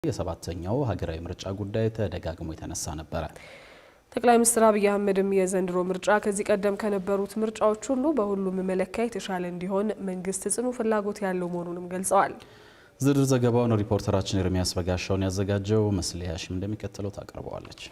የሰባተኛው ሀገራዊ ምርጫ ጉዳይ ተደጋግሞ የተነሳ ነበር። ጠቅላይ ሚኒስትር አብይ አህመድም የዘንድሮ ምርጫ ከዚህ ቀደም ከነበሩት ምርጫዎች ሁሉ በሁሉም መለኪያ የተሻለ እንዲሆን መንግስት ጽኑ ፍላጎት ያለው መሆኑንም ገልጸዋል። ዝርዝር ዘገባውን ሪፖርተራችን ኤርሚያስ በጋሻውን ያዘጋጀው መስሊያሽም እንደሚከተለው ታቀርበዋለች።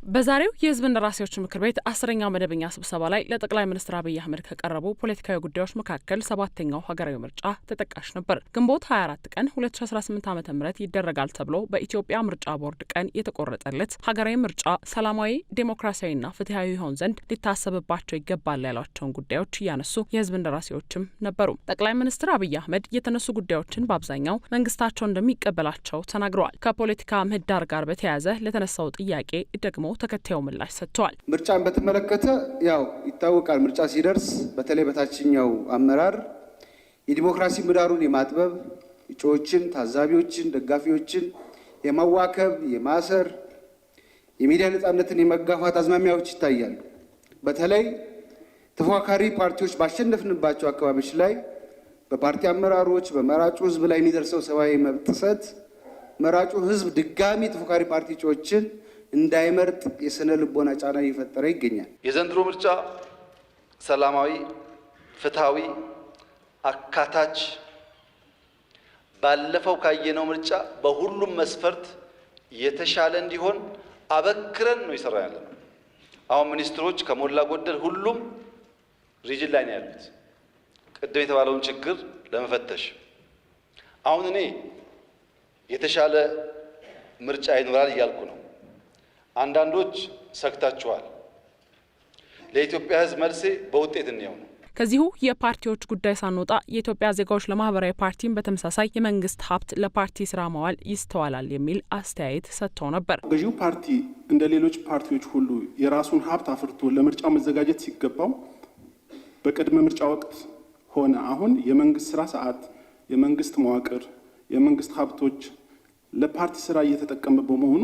በዛሬው የህዝብ እንደራሴዎች ምክር ቤት 10ኛው መደበኛ ስብሰባ ላይ ለጠቅላይ ሚኒስትር አብይ አህመድ ከቀረቡ ፖለቲካዊ ጉዳዮች መካከል ሰባተኛው ሀገራዊ ምርጫ ተጠቃሽ ነበር። ግንቦት 24 ቀን 2018 ዓ.ም ይደረጋል ተብሎ በኢትዮጵያ ምርጫ ቦርድ ቀን የተቆረጠለት ሀገራዊ ምርጫ ሰላማዊ፣ ዴሞክራሲያዊና ፍትሃዊ ይሆን ዘንድ ሊታሰብባቸው ይገባል ያሏቸውን ጉዳዮች እያነሱ የህዝብ እንደራሴዎችም ነበሩ። ጠቅላይ ሚኒስትር አብይ አህመድ የተነሱ ጉዳዮችን በአብዛኛው መንግስታቸው እንደሚቀበላቸው ተናግረዋል። ከፖለቲካ ምህዳር ጋር በተያያዘ ለተነሳው ጥያቄ ደግሞ ተከታዩ ምላሽ ሰጥተዋል። ምርጫን በተመለከተ ያው ይታወቃል። ምርጫ ሲደርስ በተለይ በታችኛው አመራር የዲሞክራሲ ምህዳሩን የማጥበብ እጩዎችን፣ ታዛቢዎችን፣ ደጋፊዎችን የማዋከብ፣ የማሰር፣ የሚዲያ ነጻነትን የመጋፋት አዝማሚያዎች ይታያሉ። በተለይ ተፎካካሪ ፓርቲዎች ባሸነፍንባቸው አካባቢዎች ላይ በፓርቲ አመራሮች፣ በመራጩ ህዝብ ላይ የሚደርሰው ሰብአዊ መብት ጥሰት መራጩ ህዝብ ድጋሚ ተፎካካሪ ፓርቲ እጩዎችን እንዳይመርጥ የስነ ልቦና ጫና እየፈጠረ ይገኛል። የዘንድሮ ምርጫ ሰላማዊ፣ ፍትሃዊ፣ አካታች ባለፈው ካየነው ምርጫ በሁሉም መስፈርት የተሻለ እንዲሆን አበክረን ነው ይሰራ ያለነው። አሁን ሚኒስትሮች ከሞላ ጎደል ሁሉም ሪጅን ላይ ነው ያሉት ቅድም የተባለውን ችግር ለመፈተሽ። አሁን እኔ የተሻለ ምርጫ ይኖራል እያልኩ ነው። አንዳንዶች ሰክታችኋል። ለኢትዮጵያ ህዝብ መልሴ በውጤት እንየው ነው። ከዚሁ የፓርቲዎች ጉዳይ ሳንወጣ የኢትዮጵያ ዜጋዎች ለማህበራዊ ፓርቲም በተመሳሳይ የመንግስት ሀብት ለፓርቲ ስራ ማዋል ይስተዋላል የሚል አስተያየት ሰጥተው ነበር። ገዢው ፓርቲ እንደ ሌሎች ፓርቲዎች ሁሉ የራሱን ሀብት አፍርቶ ለምርጫው መዘጋጀት ሲገባው በቅድመ ምርጫ ወቅት ሆነ አሁን የመንግስት ስራ ሰዓት፣ የመንግስት መዋቅር፣ የመንግስት ሀብቶች ለፓርቲ ስራ እየተጠቀመ በመሆኑ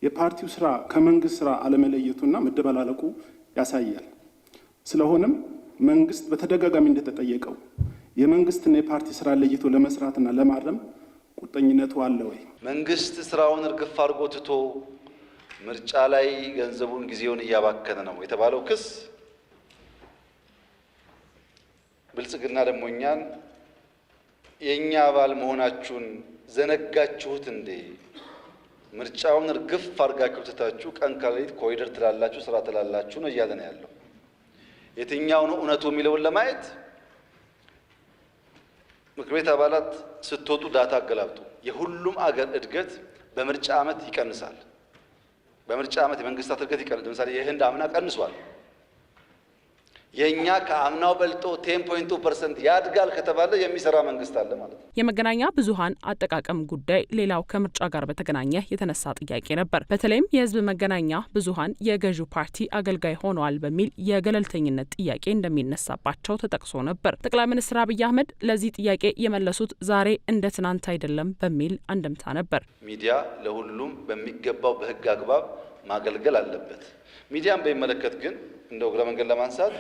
የፓርቲው ስራ ከመንግስት ስራ አለመለየቱና መደበላለቁ ያሳያል። ስለሆነም መንግስት በተደጋጋሚ እንደተጠየቀው የመንግስትና የፓርቲ ስራ ለይቶ ለመስራትና ለማረም ቁርጠኝነቱ አለ ወይ? መንግስት ስራውን እርግፍ አድርጎ ትቶ ምርጫ ላይ ገንዘቡን ጊዜውን እያባከነ ነው የተባለው ክስ ብልጽግና ደግሞ እኛን የኛ አባል መሆናችሁን ዘነጋችሁት እንዴ? ምርጫውን እርግፍ አድርጋችሁ ትታችሁ ቀን ከሌሊት ኮሪደር ትላላችሁ፣ ስራ ትላላችሁ ነው እያለ ነው ያለው። የትኛው ነው እውነቱ የሚለውን ለማየት ምክር ቤት አባላት ስትወጡ ዳታ አገላብጡ። የሁሉም አገር እድገት በምርጫ ዓመት ይቀንሳል። በምርጫ ዓመት የመንግስታት እድገት ይቀንሳል። ለምሳሌ የህንድ አምና ቀንሷል። የኛ ከአምናው በልጦ 10.2% ያድጋል ከተባለ የሚሰራ መንግስት አለ ማለት ነው። የመገናኛ ብዙሃን አጠቃቀም ጉዳይ ሌላው ከምርጫ ጋር በተገናኘ የተነሳ ጥያቄ ነበር። በተለይም የህዝብ መገናኛ ብዙሃን የገዢው ፓርቲ አገልጋይ ሆነዋል በሚል የገለልተኝነት ጥያቄ እንደሚነሳባቸው ተጠቅሶ ነበር። ጠቅላይ ሚኒስትር አብይ አህመድ ለዚህ ጥያቄ የመለሱት ዛሬ እንደ ትናንት አይደለም በሚል አንድምታ ነበር። ሚዲያ ለሁሉም በሚገባው በህግ አግባብ ማገልገል አለበት። ሚዲያን በሚመለከት ግን እንደው ግረ መንገድ ለማንሳት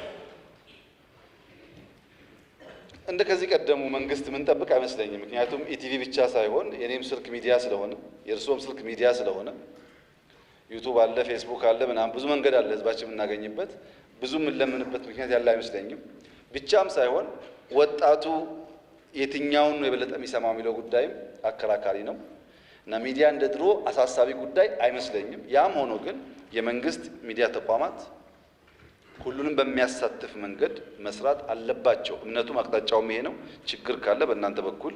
እንደ ከዚህ ቀደሙ መንግስት ምን ጠብቅ አይመስለኝም። ምክንያቱም ኢቲቪ ብቻ ሳይሆን የኔም ስልክ ሚዲያ ስለሆነ የእርሶም ስልክ ሚዲያ ስለሆነ ዩቲዩብ አለ፣ ፌስቡክ አለ፣ ምናምን ብዙ መንገድ አለ ህዝባችን የምናገኝበት። ብዙ የምንለምንበት ምክንያት ያለ አይመስለኝም። ብቻም ሳይሆን ወጣቱ የትኛውን ነው የበለጠ የሚሰማው የሚለው ጉዳይም አከራካሪ ነው እና ሚዲያ እንደ ድሮ አሳሳቢ ጉዳይ አይመስለኝም። ያም ሆኖ ግን የመንግስት ሚዲያ ተቋማት ሁሉንም በሚያሳትፍ መንገድ መስራት አለባቸው። እምነቱም አቅጣጫውም ይሄ ነው። ችግር ካለ በእናንተ በኩል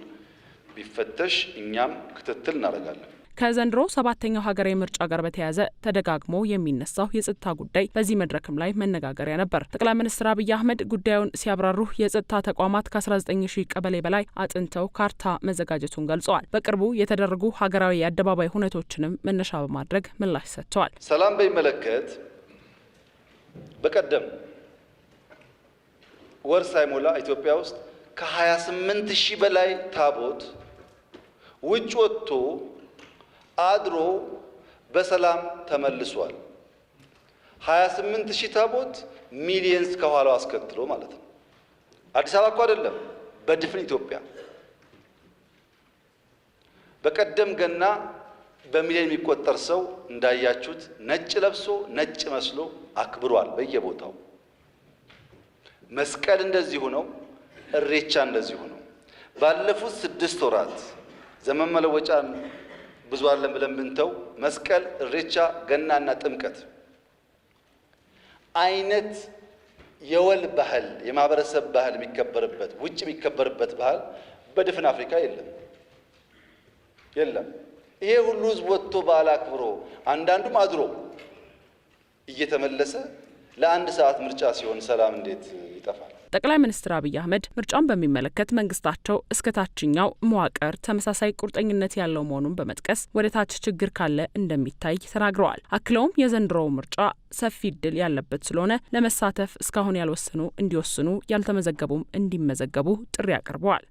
ቢፈተሽ እኛም ክትትል እናደርጋለን። ከዘንድሮ ሰባተኛው ሀገራዊ ምርጫ ጋር በተያያዘ ተደጋግሞ የሚነሳው የጸጥታ ጉዳይ በዚህ መድረክም ላይ መነጋገሪያ ነበር። ጠቅላይ ሚኒስትር አብይ አህመድ ጉዳዩን ሲያብራሩ የጸጥታ ተቋማት ከ19,000 ቀበሌ በላይ አጥንተው ካርታ መዘጋጀቱን ገልጸዋል። በቅርቡ የተደረጉ ሀገራዊ የአደባባይ ሁነቶችንም መነሻ በማድረግ ምላሽ ሰጥተዋል። ሰላም በሚመለከት በቀደም ወር ሳይሞላ ኢትዮጵያ ውስጥ ከ28,000 በላይ ታቦት ውጭ ወጥቶ አድሮ በሰላም ተመልሷል። 28,000 ታቦት ሚሊየንስ ከኋላው አስከትሎ ማለት ነው። አዲስ አበባ እኮ አይደለም፣ በድፍን ኢትዮጵያ። በቀደም ገና በሚሊዮን የሚቆጠር ሰው እንዳያችሁት ነጭ ለብሶ ነጭ መስሎ አክብሯል በየቦታው። መስቀል እንደዚሁ ነው፣ እሬቻ እንደዚሁ ነው። ባለፉት 6 ወራት ዘመን መለወጫን ብዙ አለን ብለን ብንተው መስቀል፣ እሬቻ፣ ገናና ጥምቀት አይነት የወል ባህል የማህበረሰብ ባህል የሚከበርበት ውጭ የሚከበርበት ባህል በድፍን አፍሪካ የለም። ይሄ ሁሉ ህዝብ ወጥቶ በዓል አክብሮ አንዳንዱም አድሮ እየተመለሰ ለአንድ ሰዓት ምርጫ ሲሆን ሰላም እንዴት ይጠፋል? ጠቅላይ ሚኒስትር አብይ አህመድ ምርጫን በሚመለከት መንግስታቸው እስከ ታችኛው መዋቅር ተመሳሳይ ቁርጠኝነት ያለው መሆኑን በመጥቀስ ወደ ታች ችግር ካለ እንደሚታይ ተናግረዋል። አክለውም የዘንድሮው ምርጫ ሰፊ እድል ያለበት ስለሆነ ለመሳተፍ እስካሁን ያልወሰኑ እንዲወስኑ፣ ያልተመዘገቡም እንዲመዘገቡ ጥሪ አቅርበዋል።